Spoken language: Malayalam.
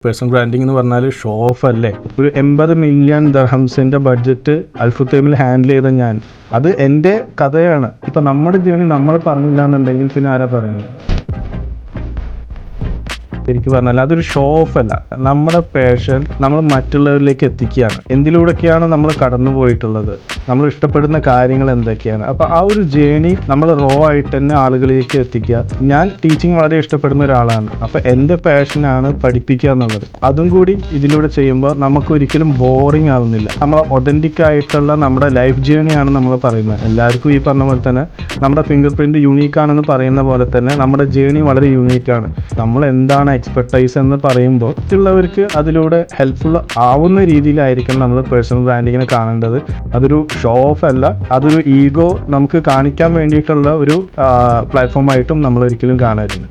പേഴ്സണൽ ബ്രാൻഡിംഗ് എന്ന് പറഞ്ഞാൽ ഷോ ഓഫ് അല്ലേ. ഒരു 80 മില്യൺ ദർഹംസിന്റെ ബഡ്ജറ്റ് അൽഫുത്തൈമിൽ ഹാൻഡിൽ ചെയ്ത ഞാൻ, അത് എൻ്റെ കഥയാണ്. ഇപ്പം നമ്മുടെ ജീവനിൽ നമ്മൾ പറഞ്ഞില്ല എന്നുണ്ടെങ്കിൽ പിന്നെ ആരാ പറയുന്നത്? ശരിക്കും പറഞ്ഞാൽ അതൊരു ഷോ ഓഫ് അല്ല. നമ്മുടെ പാഷൻ നമ്മൾ മറ്റുള്ളവരിലേക്ക് എത്തിക്കുകയാണ്. എന്തിലൂടെയൊക്കെയാണ് നമ്മൾ കടന്നു പോയിട്ടുള്ളത്, നമ്മൾ ഇഷ്ടപ്പെടുന്ന കാര്യങ്ങൾ എന്തൊക്കെയാണ്. അപ്പോൾ ആ ഒരു ജേണി നമ്മൾ റോ ആയിട്ട് തന്നെ ആളുകളിലേക്ക് എത്തിക്കുക. ഞാൻ ടീച്ചിങ് വളരെ ഇഷ്ടപ്പെടുന്ന ഒരാളാണ്. അപ്പോൾ എൻ്റെ പാഷനാണ് പഠിപ്പിക്കുക എന്നുള്ളത്. അതും കൂടി ഇതിലൂടെ ചെയ്യുമ്പോൾ നമുക്ക് ഒരിക്കലും ബോറിംഗ് ആവുന്നില്ല. നമ്മൾ ഒതൻറ്റിക് ആയിട്ടുള്ള നമ്മുടെ ലൈഫ് ജേണിയാണ് നമ്മൾ പറയുന്നത്. എല്ലാവർക്കും ഈ പറഞ്ഞ പോലെ തന്നെ നമ്മുടെ ഫിംഗർ പ്രിൻറ്റ് യൂണീക്കാണെന്ന് പറയുന്ന പോലെ തന്നെ നമ്മുടെ ജേണി വളരെ യൂണീക്കാണ്. നമ്മൾ എന്താണ് എക്സ്പെർട്ടൈസ് എന്ന് പറയുമ്പോൾ മറ്റുള്ളവർക്ക് അതിലൂടെ ഹെൽപ്ഫുൾ ആവുന്ന രീതിയിലായിരിക്കണം നമ്മൾ പേഴ്സണൽ ബ്രാൻഡിങ്ങിനെ കാണേണ്ടത്. അതൊരു ഷോ ഓഫ് അല്ല, അതൊരു ഈഗോ നമുക്ക് കാണിക്കാൻ വേണ്ടിയിട്ടുള്ള ഒരു പ്ലാറ്റ്ഫോമായിട്ടും നമ്മൾ ഒരിക്കലും കാണരുത്.